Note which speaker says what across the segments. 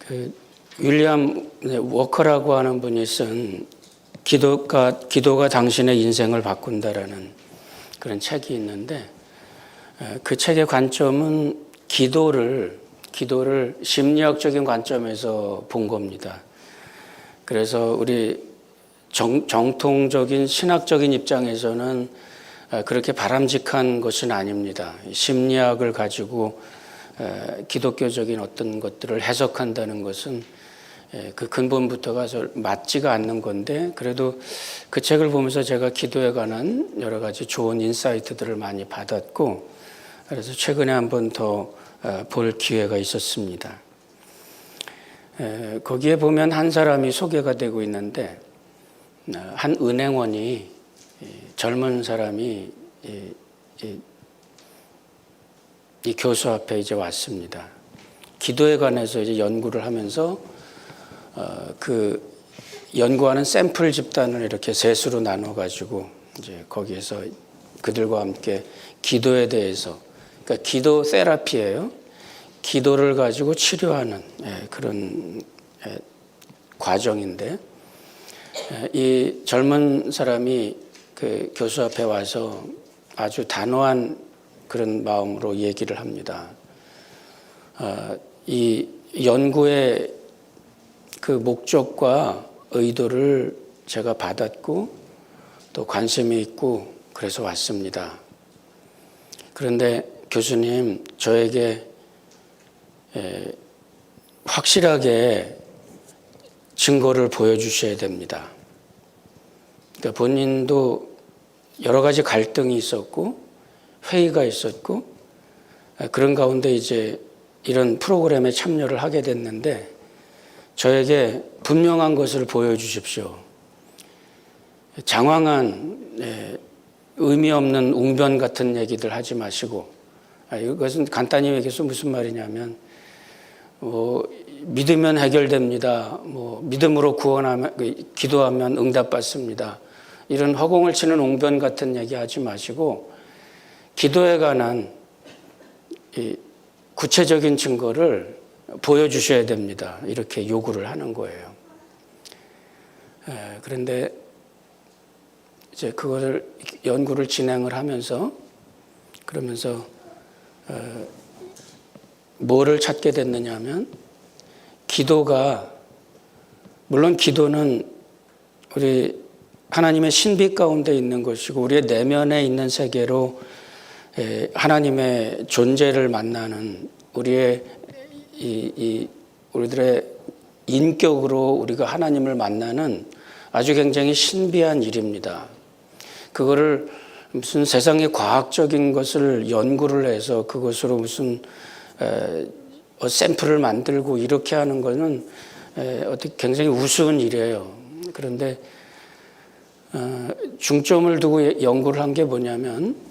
Speaker 1: 그 윌리엄 워커라고 하는 분이 쓴 기도가 당신의 인생을 바꾼다라는 그런 책이 있는데, 그 책의 관점은 기도를 심리학적인 관점에서 본 겁니다. 그래서 우리 정통적인 신학적인 입장에서는 그렇게 바람직한 것은 아닙니다. 심리학을 가지고 기독교적인 어떤 것들을 해석한다는 것은 그 근본부터가 맞지가 않는 건데, 그래도 그 책을 보면서 제가 기도에 관한 여러 가지 좋은 인사이트들을 많이 받았고, 그래서 최근에 한 번 더 볼 기회가 있었습니다. 거기에 보면 한 사람이 소개가 되고 있는데, 한 은행원이, 젊은 사람이 이 교수 앞에 이제 왔습니다. 기도에 관해서 이제 연구를 하면서 그 연구하는 샘플 집단을 이렇게 셋으로 나눠 가지고 이제 거기에서 그들과 함께 기도에 대해서, 그러니까 기도 테라피예요. 기도를 가지고 치료하는 그런 과정인데, 이 젊은 사람이 그 교수 앞에 와서 아주 단호한 그런 마음으로 얘기를 합니다. 이 연구의 그 목적과 의도를 제가 받았고 또 관심이 있고 그래서 왔습니다. 그런데 교수님, 저에게 확실하게 증거를 보여주셔야 됩니다. 그러니까 본인도 여러 가지 갈등이 있었고 회의가 있었고 그런 가운데 이제 이런 프로그램에 참여를 하게 됐는데, 저에게 분명한 것을 보여주십시오. 장황한 의미 없는 웅변 같은 얘기들 하지 마시고, 이것은 간단히 얘기해서 무슨 말이냐면, 믿으면 해결됩니다. 믿음으로 기도하면 응답받습니다. 이런 허공을 치는 웅변 같은 얘기 하지 마시고, 기도에 관한 구체적인 증거를 보여주셔야 됩니다. 이렇게 요구를 하는 거예요. 그런데 이제 그것을 연구를 진행을 하면서 그러면서 뭐를 찾게 됐느냐 하면, 기도가, 물론 기도는 우리 하나님의 신비 가운데 있는 것이고 우리의 내면에 있는 세계로 하나님의 존재를 만나는 우리들의 인격으로 우리가 하나님을 만나는 아주 굉장히 신비한 일입니다. 그거를 무슨 세상의 과학적인 것을 연구를 해서 그것으로 무슨 샘플을 만들고 이렇게 하는 거는 어떻게 굉장히 우스운 일이에요. 그런데 중점을 두고 연구를 한 게 뭐냐면,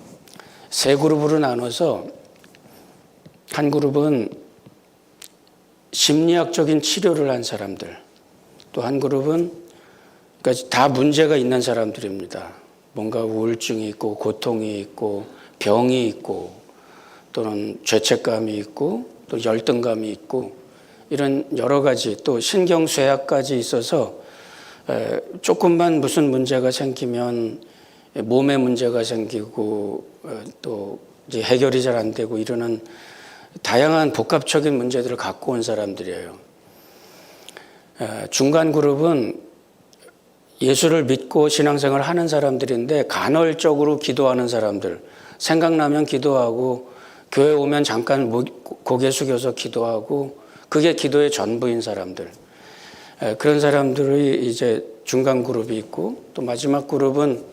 Speaker 1: 세 그룹으로 나눠서 한 그룹은 심리학적인 치료를 한 사람들, 또 한 그룹은 그러니까 다 문제가 있는 사람들입니다. 뭔가 우울증이 있고 고통이 있고 병이 있고 또는 죄책감이 있고 또 열등감이 있고 이런 여러 가지, 또 신경쇠약까지 있어서 조금만 무슨 문제가 생기면 몸에 문제가 생기고 또 이제 해결이 잘 안 되고 이러는 다양한 복합적인 문제들을 갖고 온 사람들이에요. 중간 그룹은 예수를 믿고 신앙생활을 하는 사람들인데 간헐적으로 기도하는 사람들, 생각나면 기도하고 교회 오면 잠깐 고개 숙여서 기도하고 그게 기도의 전부인 사람들, 그런 사람들이 이제 중간 그룹이 있고, 또 마지막 그룹은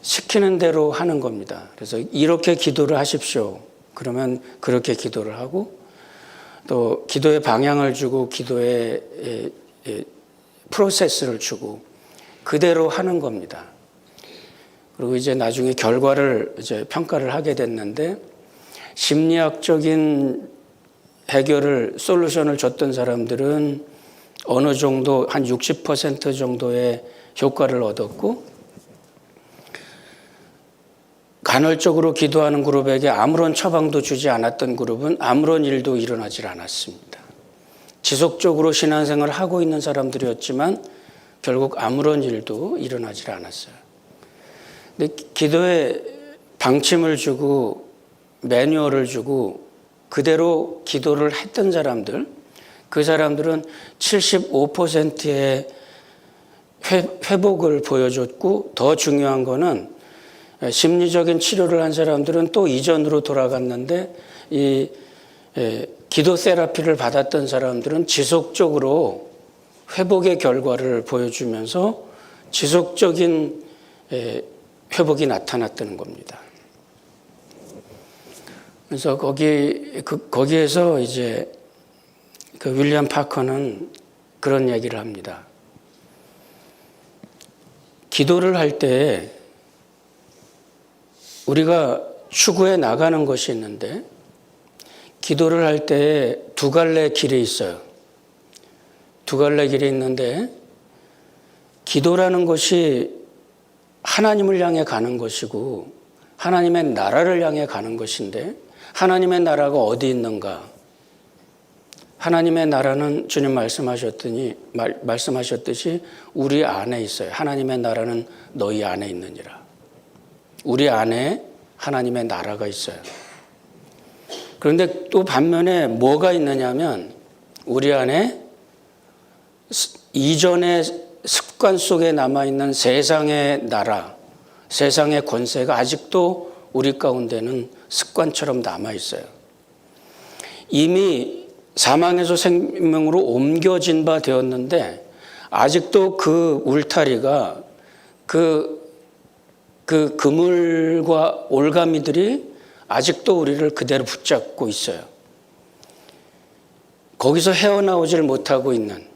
Speaker 1: 시키는 대로 하는 겁니다. 그래서 이렇게 기도를 하십시오. 그러면 그렇게 기도를 하고, 또 기도의 방향을 주고 기도의 프로세스를 주고 그대로 하는 겁니다. 그리고 이제 나중에 결과를 이제 평가를 하게 됐는데, 심리학적인 솔루션을 줬던 사람들은 어느 정도 한 60% 정도의 효과를 얻었고, 간헐적으로 기도하는 그룹에게 아무런 처방도 주지 않았던 그룹은 아무런 일도 일어나질 않았습니다. 지속적으로 신앙생활을 하고 있는 사람들이었지만 결국 아무런 일도 일어나질 않았어요. 근데 기도에 방침을 주고 매뉴얼을 주고 그대로 기도를 했던 사람들, 그 사람들은 75%의 회복을 보여줬고, 더 중요한 거는 심리적인 치료를 한 사람들은 또 이전으로 돌아갔는데, 이 기도 세라피를 받았던 사람들은 지속적으로 회복의 결과를 보여주면서 지속적인 회복이 나타났다는 겁니다. 그래서 거기에서 이제 그 윌리엄 파커는 그런 얘기를 합니다. 기도를 할 때 우리가 추구해 나가는 것이 있는데, 기도를 할 때 두 갈래 길이 있어요. 두 갈래 길이 있는데, 기도라는 것이 하나님을 향해 가는 것이고 하나님의 나라를 향해 가는 것인데, 하나님의 나라가 어디 있는가? 하나님의 나라는 주님 말씀하셨듯이 우리 안에 있어요. 하나님의 나라는 너희 안에 있느니라. 우리 안에 하나님의 나라가 있어요. 그런데 또 반면에 뭐가 있느냐면, 우리 안에 이전의 습관 속에 남아있는 세상의 나라, 세상의 권세가 아직도 우리 가운데는 습관처럼 남아있어요. 이미 사망에서 생명으로 옮겨진 바 되었는데 아직도 그 울타리가, 그 그물과 올가미들이 아직도 우리를 그대로 붙잡고 있어요. 거기서 헤어나오질 못하고 있는,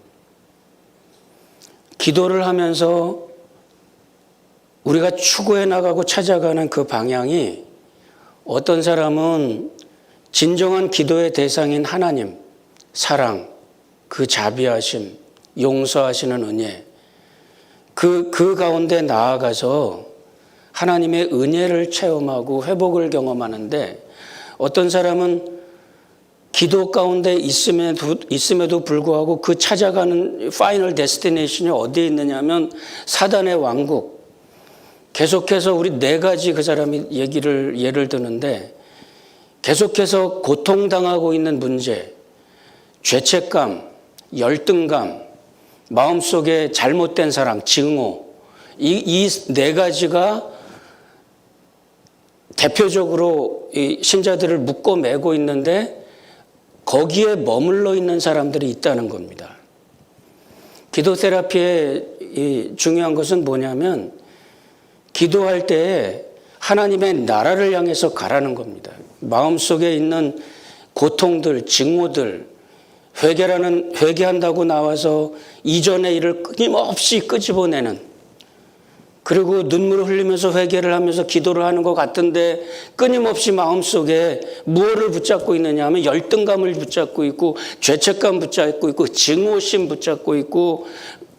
Speaker 1: 기도를 하면서 우리가 추구해 나가고 찾아가는 그 방향이, 어떤 사람은 진정한 기도의 대상인 하나님, 사랑, 그 자비하심, 용서하시는 은혜, 그 가운데 나아가서 하나님의 은혜를 체험하고 회복을 경험하는데, 어떤 사람은 기도 가운데 있음에도 불구하고 그 찾아가는 파이널 데스티네이션이 어디에 있느냐면 사단의 왕국. 계속해서 우리 네 가지 그 사람이 예를 드는데, 계속해서 고통당하고 있는 문제, 죄책감, 열등감, 마음속에 잘못된 사랑, 증오, 이 네 가지가 대표적으로 이 신자들을 묶어 매고 있는데, 거기에 머물러 있는 사람들이 있다는 겁니다. 기도 테라피의 중요한 것은 뭐냐면, 기도할 때 하나님의 나라를 향해서 가라는 겁니다. 마음속에 있는 고통들, 증오들, 회개한다고 나와서 이전의 일을 끊임없이 끄집어내는, 그리고 눈물을 흘리면서 회개를 하면서 기도를 하는 것 같은데 끊임없이 마음속에 무엇을 붙잡고 있느냐 하면 열등감을 붙잡고 있고, 죄책감 붙잡고 있고, 증오심 붙잡고 있고,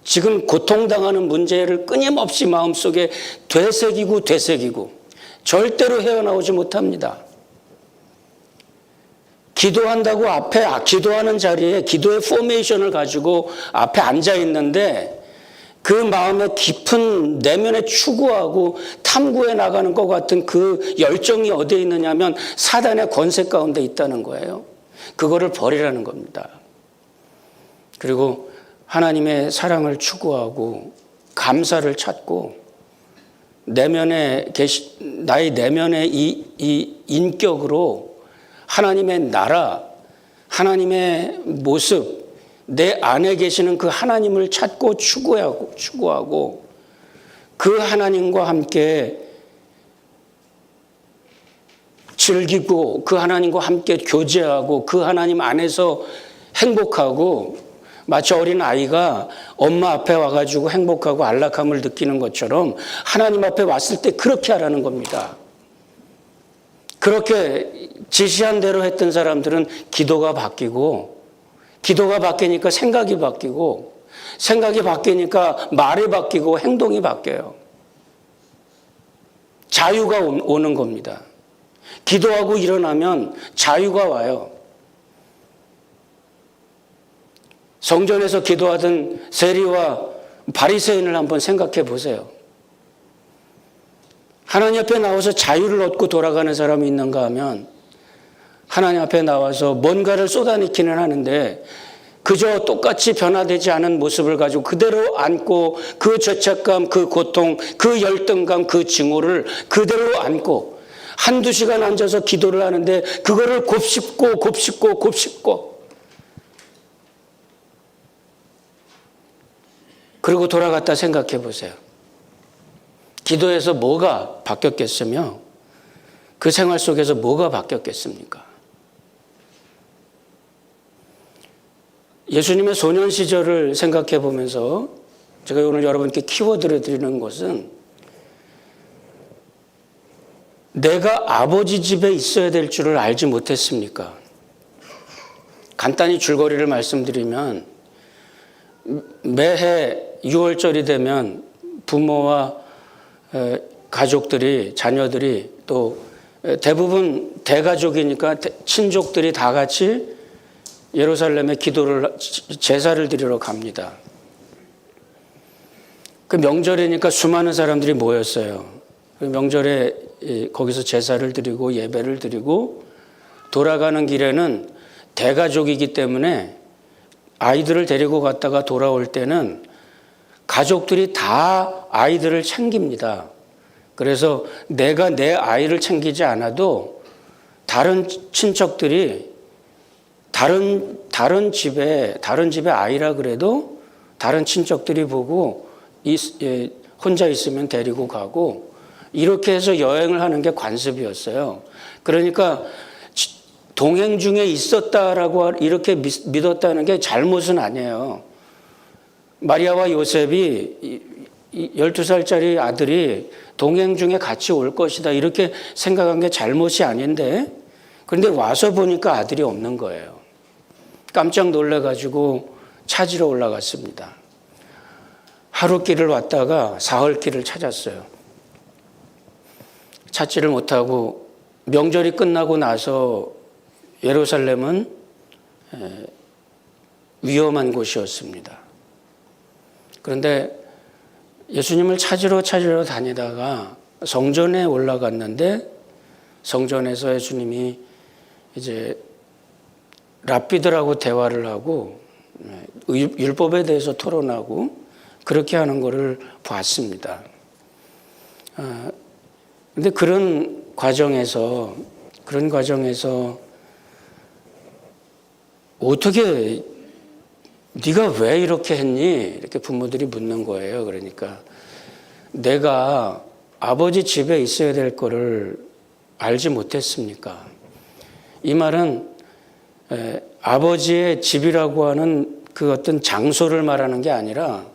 Speaker 1: 지금 고통당하는 문제를 끊임없이 마음속에 되새기고 절대로 헤어나오지 못합니다. 기도한다고 기도하는 자리에 기도의 포메이션을 가지고 앞에 앉아 있는데, 그 마음의 깊은 내면에 추구하고 탐구해 나가는 것 같은 그 열정이 어디에 있느냐면 사단의 권세 가운데 있다는 거예요. 그거를 버리라는 겁니다. 그리고 하나님의 사랑을 추구하고 감사를 찾고, 나의 내면의 이 인격으로 하나님의 나라, 하나님의 모습, 내 안에 계시는 그 하나님을 찾고 추구하고 그 하나님과 함께 즐기고, 그 하나님과 함께 교제하고, 그 하나님 안에서 행복하고, 마치 어린 아이가 엄마 앞에 와가지고 행복하고 안락함을 느끼는 것처럼 하나님 앞에 왔을 때 그렇게 하라는 겁니다. 그렇게 지시한 대로 했던 사람들은 기도가 바뀌고, 기도가 바뀌니까 생각이 바뀌고, 생각이 바뀌니까 말이 바뀌고 행동이 바뀌어요. 자유가 오는 겁니다. 기도하고 일어나면 자유가 와요. 성전에서 기도하던 세리와 바리새인을 한번 생각해 보세요. 하나님 앞에 나와서 자유를 얻고 돌아가는 사람이 있는가 하면 하나님 앞에 나와서 뭔가를 쏟아내기는 하는데 그저 똑같이 변화되지 않은 모습을 가지고 그대로 안고 그 죄책감, 그 고통, 그 열등감, 그 증오를 그대로 안고 한두 시간 앉아서 기도를 하는데 그거를 곱씹고 그리고 돌아갔다 생각해 보세요. 기도에서 뭐가 바뀌었겠으며 그 생활 속에서 뭐가 바뀌었겠습니까? 예수님의 소년 시절을 생각해 보면서 제가 오늘 여러분께 키워드를 드리는 것은 내가 아버지 집에 있어야 될 줄을 알지 못했습니까? 간단히 줄거리를 말씀드리면 매해 6월절이 되면 부모와 가족들이, 자녀들이 또 대부분 대가족이니까 친족들이 다 같이 예루살렘에 제사를 드리러 갑니다. 그 명절이니까 수많은 사람들이 모였어요. 그 명절에 거기서 제사를 드리고 예배를 드리고 돌아가는 길에는 대가족이기 때문에 아이들을 데리고 갔다가 돌아올 때는 가족들이 다 아이들을 챙깁니다. 그래서 내가 내 아이를 챙기지 않아도 다른 친척들이 다른 집에 아이라 그래도 다른 친척들이 보고 혼자 있으면 데리고 가고 이렇게 해서 여행을 하는 게 관습이었어요. 그러니까 동행 중에 있었다라고 이렇게 믿었다는 게 잘못은 아니에요. 마리아와 요셉이 12살짜리 아들이 동행 중에 같이 올 것이다 이렇게 생각한 게 잘못이 아닌데 그런데 와서 보니까 아들이 없는 거예요. 깜짝 놀라가지고 찾으러 올라갔습니다. 하루 길을 왔다가 사흘 길을 찾았어요. 찾지를 못하고 명절이 끝나고 나서 예루살렘은 위험한 곳이었습니다. 그런데 예수님을 찾으러 다니다가 성전에 올라갔는데 성전에서 예수님이 이제 랍비들하고 대화를 하고 율법에 대해서 토론하고 그렇게 하는 것을 봤습니다. 그런데 그런 과정에서 어떻게 네가 왜 이렇게 했니? 이렇게 부모들이 묻는 거예요. 그러니까 내가 아버지 집에 있어야 될 거를 알지 못했습니까? 이 말은 아버지의 집이라고 하는 그 어떤 장소를 말하는 게 아니라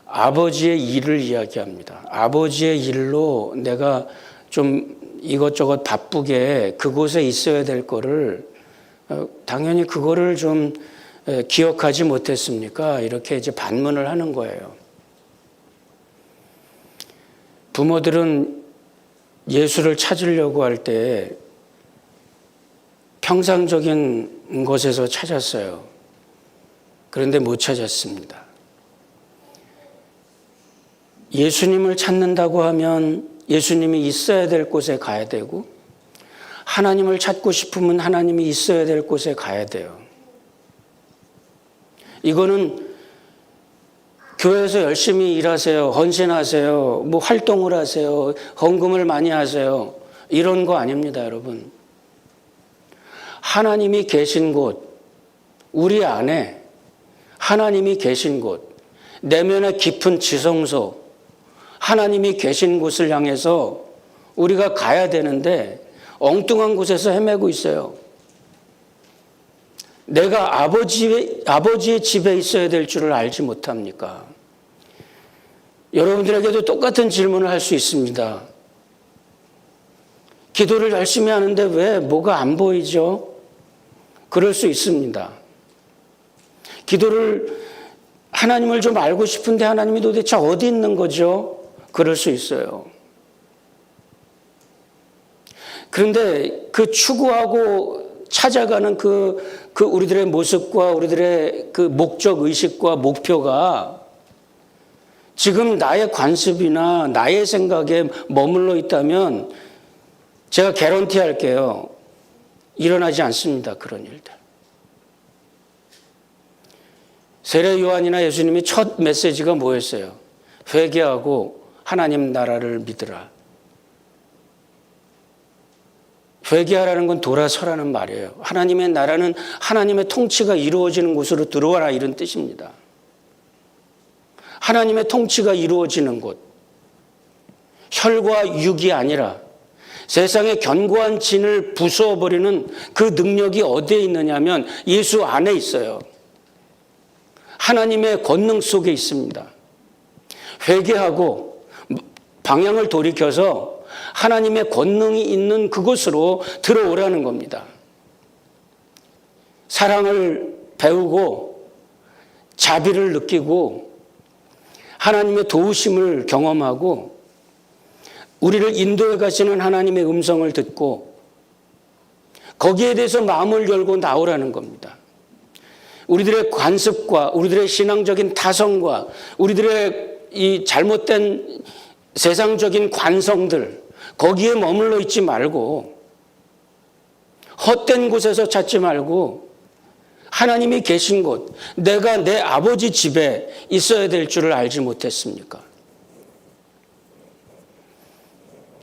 Speaker 1: 아버지의 일을 이야기합니다. 아버지의 일로 내가 좀 이것저것 바쁘게 그곳에 있어야 될 거를 당연히 그거를 좀 기억하지 못했습니까? 이렇게 이제 반문을 하는 거예요. 부모들은 예수를 찾으려고 할 때 평상적인 곳에서 찾았어요. 그런데 못 찾았습니다. 예수님을 찾는다고 하면 예수님이 있어야 될 곳에 가야 되고 하나님을 찾고 싶으면 하나님이 있어야 될 곳에 가야 돼요. 이거는 교회에서 열심히 일하세요. 헌신하세요. 뭐 활동을 하세요. 헌금을 많이 하세요. 이런 거 아닙니다, 여러분. 하나님이 계신 곳, 우리 안에 하나님이 계신 곳, 내면의 깊은 지성소, 하나님이 계신 곳을 향해서 우리가 가야 되는데 엉뚱한 곳에서 헤매고 있어요. 내가 아버지의 집에 있어야 될 줄을 알지 못합니까? 여러분들에게도 똑같은 질문을 할 수 있습니다. 기도를 열심히 하는데 왜 뭐가 안 보이죠? 그럴 수 있습니다. 하나님을 좀 알고 싶은데 하나님이 도대체 어디 있는 거죠? 그럴 수 있어요. 그런데 그 추구하고 찾아가는 그 우리들의 모습과 우리들의 그 목적 의식과 목표가 지금 나의 관습이나 나의 생각에 머물러 있다면 제가 개런티 할게요. 일어나지 않습니다. 그런 일들. 세례 요한이나 예수님이 첫 메시지가 뭐였어요? 회개하고 하나님 나라를 믿으라. 회개하라는 건 돌아서라는 말이에요. 하나님의 나라는 하나님의 통치가 이루어지는 곳으로 들어와라 이런 뜻입니다. 하나님의 통치가 이루어지는 곳. 혈과 육이 아니라 세상의 견고한 진을 부숴버리는 그 능력이 어디에 있느냐면 예수 안에 있어요. 하나님의 권능 속에 있습니다. 회개하고 방향을 돌이켜서 하나님의 권능이 있는 그곳으로 들어오라는 겁니다. 사랑을 배우고 자비를 느끼고 하나님의 도우심을 경험하고 우리를 인도해 가시는 하나님의 음성을 듣고 거기에 대해서 마음을 열고 나오라는 겁니다. 우리들의 관습과 우리들의 신앙적인 타성과 우리들의 이 잘못된 세상적인 관성들 거기에 머물러 있지 말고 헛된 곳에서 찾지 말고 하나님이 계신 곳, 내가 내 아버지 집에 있어야 될 줄을 알지 못했습니까?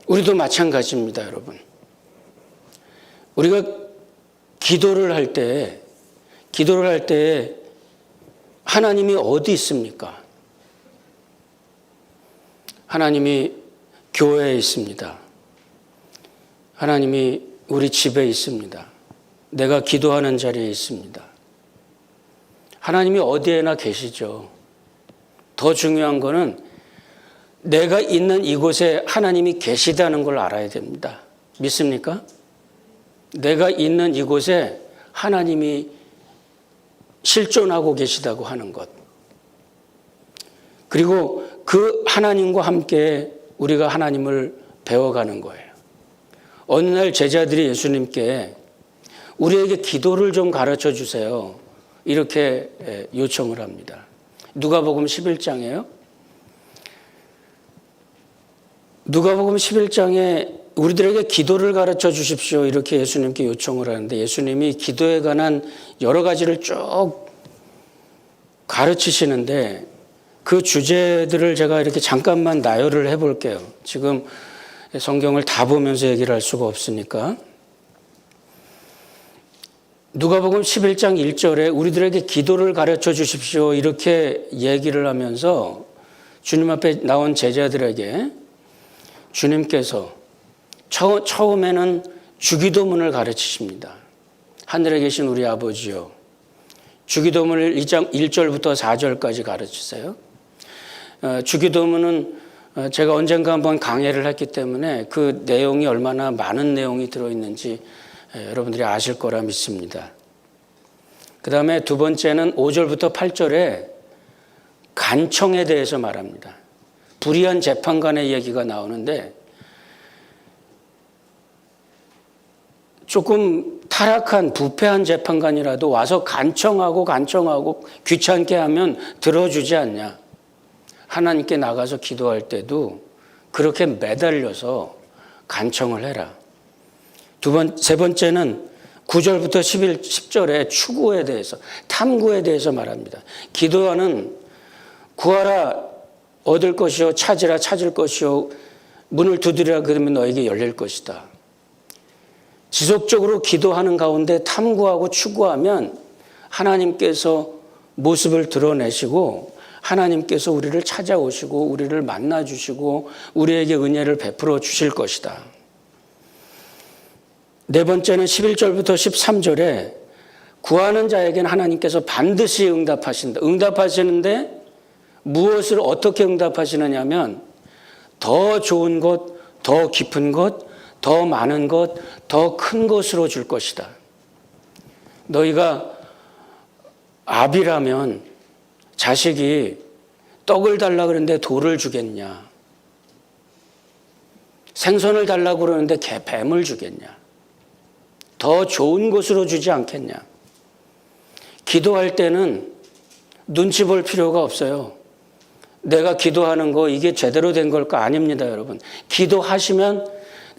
Speaker 1: 우리도 마찬가지입니다, 여러분. 우리가 기도를 할 때 하나님이 어디 있습니까? 하나님이 교회에 있습니다. 하나님이 우리 집에 있습니다. 내가 기도하는 자리에 있습니다. 하나님이 어디에나 계시죠. 더 중요한 거는 내가 있는 이곳에 하나님이 계시다는 걸 알아야 됩니다. 믿습니까? 내가 있는 이곳에 하나님이 실존하고 계시다고 하는 것. 그리고 그 하나님과 함께 우리가 하나님을 배워가는 거예요. 어느 날 제자들이 예수님께 우리에게 기도를 좀 가르쳐 주세요. 이렇게 요청을 합니다. 누가복음 11장이에요. 누가복음 11장에 우리들에게 기도를 가르쳐 주십시오. 이렇게 예수님께 요청을 하는데 예수님이 기도에 관한 여러 가지를 쭉 가르치시는데 그 주제들을 제가 이렇게 잠깐만 나열을 해볼게요. 지금 성경을 다 보면서 얘기를 할 수가 없으니까. 누가복음 11장 1절에 우리들에게 기도를 가르쳐 주십시오. 이렇게 얘기를 하면서 주님 앞에 나온 제자들에게 주님께서 처음에는 주기도문을 가르치십니다. 하늘에 계신 우리 아버지요. 주기도문을 2장 1절부터 4절까지 가르치세요. 주기도문은 제가 언젠가 한번 강해를 했기 때문에 그 내용이 얼마나 많은 내용이 들어있는지 여러분들이 아실 거라 믿습니다. 그 다음에 두 번째는 5절부터 8절에 간청에 대해서 말합니다. 불의한 재판관의 얘기가 나오는데 조금 타락한 부패한 재판관이라도 와서 간청하고 귀찮게 하면 들어주지 않냐. 하나님께 나가서 기도할 때도 그렇게 매달려서 간청을 해라. 세 번째는 9절부터 10절에 추구에 대해서, 탐구에 대해서 말합니다. 기도하는 구하라 얻을 것이요, 찾으라 찾을 것이요, 문을 두드리라 그러면 너에게 열릴 것이다. 지속적으로 기도하는 가운데 탐구하고 추구하면 하나님께서 모습을 드러내시고 하나님께서 우리를 찾아오시고 우리를 만나주시고 우리에게 은혜를 베풀어 주실 것이다. 네 번째는 11절부터 13절에 구하는 자에게는 하나님께서 반드시 응답하신다. 응답하시는데 무엇을 어떻게 응답하시느냐 하면 더 좋은 것, 더 깊은 것, 더 많은 것, 더 큰 것으로 줄 것이다. 너희가 아비라면 자식이 떡을 달라고 그러는데 돌을 주겠냐? 생선을 달라고 그러는데 뱀을 주겠냐? 더 좋은 곳으로 주지 않겠냐. 기도할 때는 눈치 볼 필요가 없어요. 내가 기도하는 거 이게 제대로 된 걸까? 아닙니다, 여러분. 기도하시면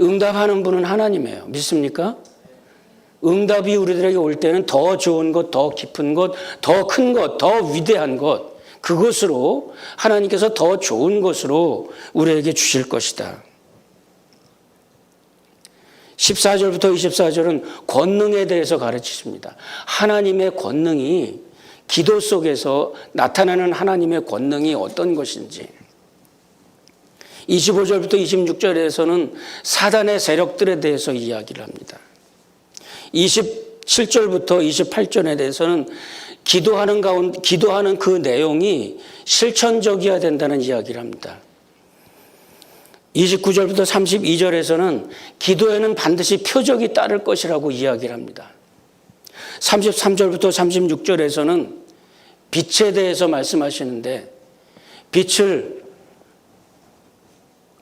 Speaker 1: 응답하는 분은 하나님이에요. 믿습니까? 응답이 우리들에게 올 때는 더 좋은 것, 더 깊은 것, 더 큰 것, 더 위대한 것, 그것으로 하나님께서 더 좋은 것으로 우리에게 주실 것이다. 14절부터 24절은 권능에 대해서 가르치십니다. 하나님의 권능이, 기도 속에서 나타나는 하나님의 권능이 어떤 것인지. 25절부터 26절에서는 사단의 세력들에 대해서 이야기를 합니다. 27절부터 28절에 대해서는 기도하는 그 내용이 실천적이어야 된다는 이야기를 합니다. 29절부터 32절에서는 기도에는 반드시 표적이 따를 것이라고 이야기를 합니다. 33절부터 36절에서는 빛에 대해서 말씀하시는데 빛을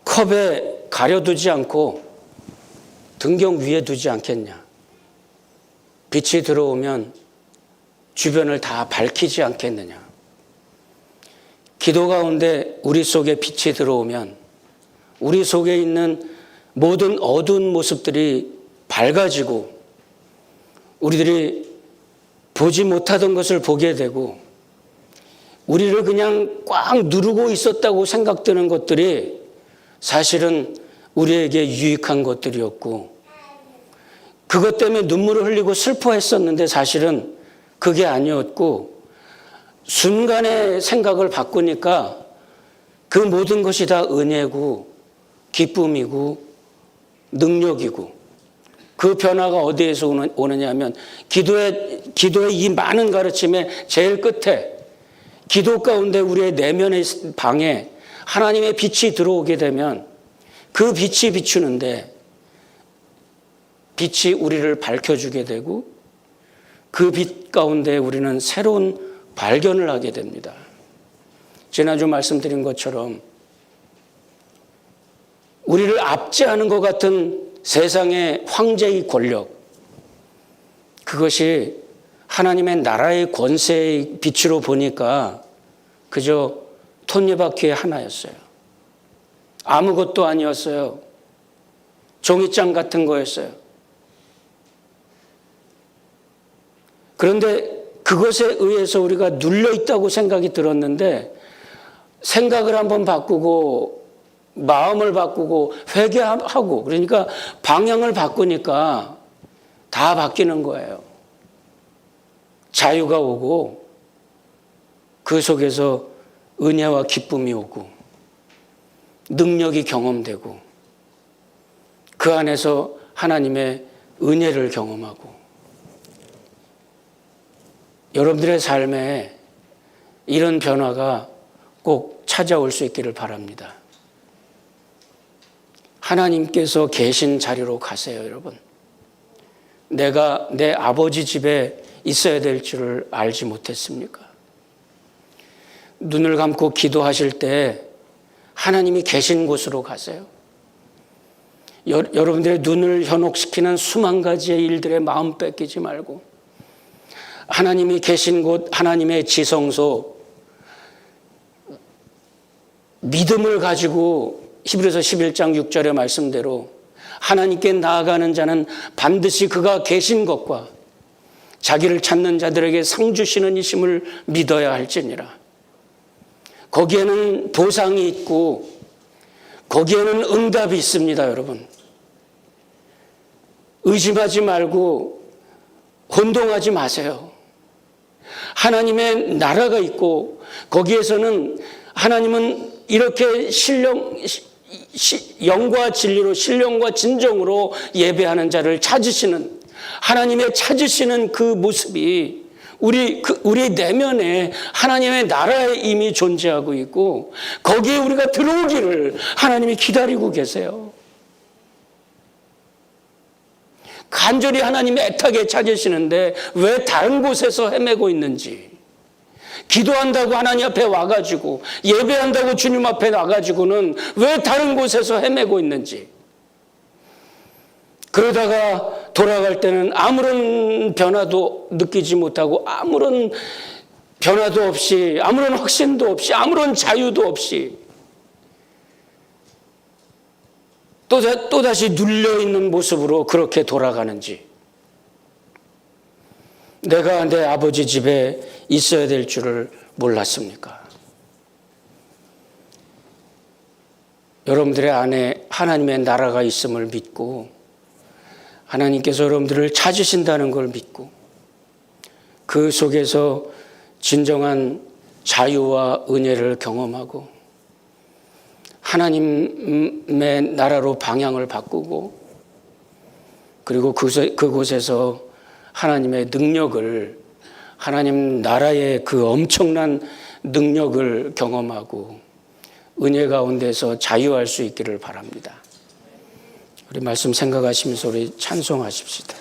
Speaker 1: 컵에 가려두지 않고 등경 위에 두지 않겠냐. 빛이 들어오면 주변을 다 밝히지 않겠느냐. 기도 가운데 우리 속에 빛이 들어오면 우리 속에 있는 모든 어두운 모습들이 밝아지고 우리들이 보지 못하던 것을 보게 되고 우리를 그냥 꽉 누르고 있었다고 생각되는 것들이 사실은 우리에게 유익한 것들이었고 그것 때문에 눈물을 흘리고 슬퍼했었는데 사실은 그게 아니었고 순간의 생각을 바꾸니까 그 모든 것이 다 은혜고 기쁨이고 능력이고 그 변화가 어디에서 오느냐 하면 기도의 이 많은 가르침의 제일 끝에 기도 가운데 우리의 내면의 방에 하나님의 빛이 들어오게 되면 그 빛이 비추는데 빛이 우리를 밝혀주게 되고 그 빛 가운데 우리는 새로운 발견을 하게 됩니다. 지난주 말씀드린 것처럼 우리를 압제하는 것 같은 세상의 황제의 권력, 그것이 하나님의 나라의 권세의 빛으로 보니까 그저 톱니바퀴의 하나였어요. 아무것도 아니었어요. 종이장 같은 거였어요. 그런데 그것에 의해서 우리가 눌려 있다고 생각이 들었는데 생각을 한번 바꾸고 마음을 바꾸고 회개하고 그러니까 방향을 바꾸니까 다 바뀌는 거예요. 자유가 오고 그 속에서 은혜와 기쁨이 오고 능력이 경험되고 그 안에서 하나님의 은혜를 경험하고 여러분들의 삶에 이런 변화가 꼭 찾아올 수 있기를 바랍니다. 하나님께서 계신 자리로 가세요, 여러분. 내가 내 아버지 집에 있어야 될 줄을 알지 못했습니까? 눈을 감고 기도하실 때 하나님이 계신 곳으로 가세요. 여러분들의 눈을 현혹시키는 수만 가지의 일들에 마음 뺏기지 말고 하나님이 계신 곳, 하나님의 지성소, 믿음을 가지고 히브리서 11장 6절의 말씀대로 하나님께 나아가는 자는 반드시 그가 계신 것과 자기를 찾는 자들에게 상 주시는 이심을 믿어야 할지니라. 거기에는 보상이 있고 거기에는 응답이 있습니다, 여러분. 의심하지 말고 혼동하지 마세요. 하나님의 나라가 있고 거기에서는 하나님은 이렇게 영과 진리로 신령과 진정으로 예배하는 자를 찾으시는 하나님의 찾으시는 그 모습이 우리 내면에 하나님의 나라에 이미 존재하고 있고 거기에 우리가 들어오기를 하나님이 기다리고 계세요. 간절히 하나님이 애타게 찾으시는데 왜 다른 곳에서 헤매고 있는지, 기도한다고 하나님 앞에 와가지고 예배한다고 주님 앞에 와가지고는 왜 다른 곳에서 헤매고 있는지, 그러다가 돌아갈 때는 아무런 변화도 느끼지 못하고 아무런 변화도 없이 아무런 확신도 없이 아무런 자유도 없이 또다시 눌려있는 모습으로 그렇게 돌아가는지, 내가 내 아버지 집에 있어야 될 줄을 몰랐습니까? 여러분들의 안에 하나님의 나라가 있음을 믿고 하나님께서 여러분들을 찾으신다는 걸 믿고 그 속에서 진정한 자유와 은혜를 경험하고 하나님의 나라로 방향을 바꾸고 그리고 그곳에서 하나님의 능력을, 하나님 나라의 그 엄청난 능력을 경험하고 은혜 가운데서 자유할 수 있기를 바랍니다. 우리 말씀 생각하시면서 우리 찬송하십시다.